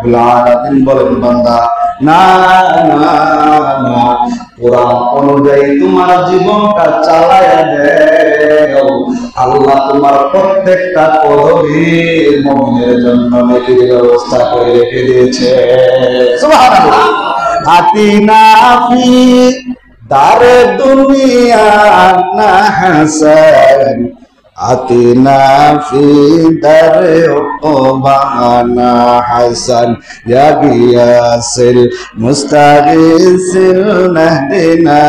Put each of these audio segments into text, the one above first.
রাব্বুল আলামিন বলেন বান্দা না না না, কোরআন অনুযায়ী তোমার জীবনটা চালায়া দেও, আল্লাহ তোমার প্রত্যেকটা কদমে মুমিনের জন্য নেকির ব্যবস্থা করে রেখে দিয়েছে। সুবহানাল্লাহ। আতিনা ফি দারে দুনিয়া না হাসান, আতিনা ফি দারে উকবানা হাসান, ইয়া গিয়াসিল মুস্তাগিসিল নাহদিনা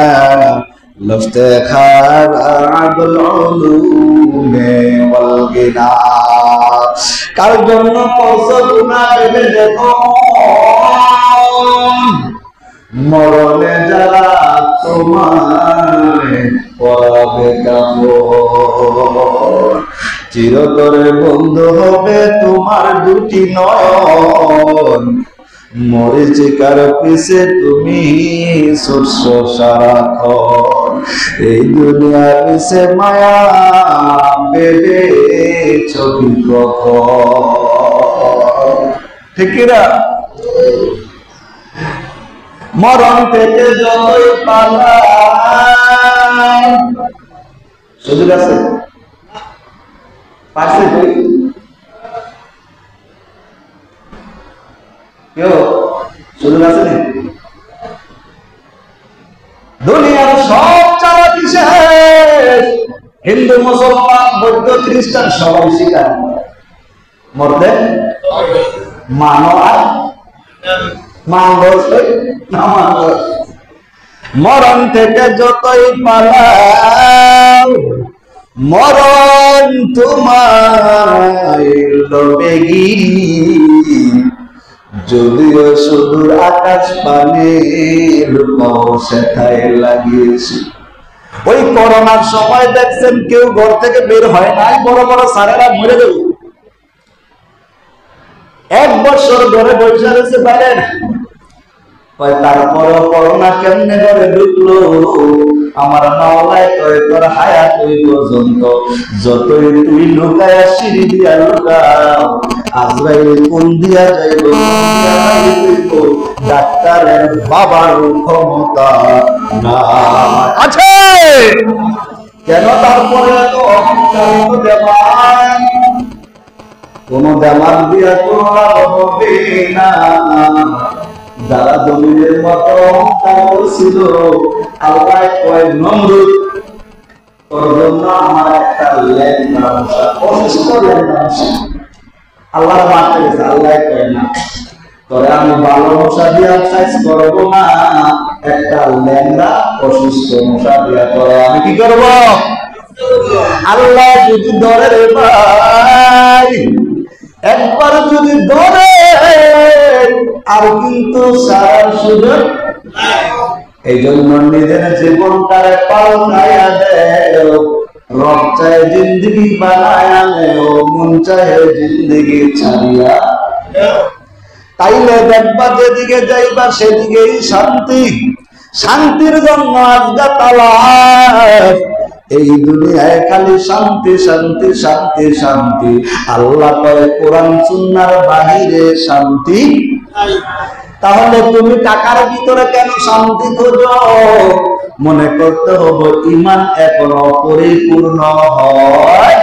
লফতেখার আদল উলুমে ওয়াল গিনা। কার জন্য পড়ছো গুনাহ ভেবে দেখো, মরণে যারা তোমায় পড়াবে কাপড়, চিরতরে বন্ধ হবে তোমার দুটি নয়ন, মরিচিকার পিছে তুমি ছুটছ সারাক্ষণ, এই দুনিয়ার পিছে মায়া বেবে ছবি কখন। ঠিক না? মরণ থেকে যতই পালাই, সুযোগ আছে পাশে কেউ সুযোগ আছে না? দুনিয়ার সব চালাকি শেষ, হিন্দু মুসলমান বৌদ্ধ খ্রিস্টান সবাই স্বীকার মরতে মানো আর মরণ থেকে যতই পালাও, মরণ তোমায় লবেগি, যদিও সুদূর আকাশ পানে লুকাও সেথায় লাগিয়েছি। ওই করোনার সময় দেখছেন কেউ ঘর থেকে বের হয় নাই, বড় বড় সারেরা মরে গেল, 1 বছর ধরে বসে রয়েছে বাইরে। তারপরে করোনা কেমনে করে ঢুকলো আমার মাওলায় কয় তোর হায়াত ওই পর্যন্ত, যতই তুই লুকায়া সিঁড়ি দিয়া লুকাও, আজরাইল কোন দিয়া যাইব ডাক্তারের বাবার ক্ষমতা না আছে কেন? তারপরে এত অহংকার দেওয়ান, কোন দেওয়ান দিয়া কোন লাভ হবে না। যারা জমিনের মতো অহংকার করছিল, আল্লাহ কয় নমরুদ তোর জন্য আমার একটা ল্যাংড়া মশা, অসুস্থ ল্যাংড়া মশা আল্লাহ মারতে গেছে। আল্লাহ কয় না, তোরে আমি ভালো মশা দিয়া সাইজ করবো না, একটা ল্যাংড়া অসুস্থ মশা দিয়া তোরে আমি কি করব? আল্লাহ যদি ধরে রে ভাই, একবার যদি ধরে আর কিন্তু সারা সুযোগ। এই জন্য নিজের জীবনটারে পাল্টাইয়া দেও, রব চায় জিন্দগি বানায়া নেও, মন চায় জিন্দগি ছাড়িয়া। তাইলে দেখবা যেদিকে যাইবা সেদিকেই শান্তি, শান্তির জন্য আজগা তালাশ। এই দুনিয়ায় খালি শান্তি শান্তি শান্তি শান্তি, আল্লাহ কয় কোরআন সুন্নাহর বাহিরে শান্তি। তাহলে তুমি টাকার ভিতরে কেন শান্তি খোঁজো? মনে করতে হবে ঈমান এখনো পরিপূর্ণ হয়।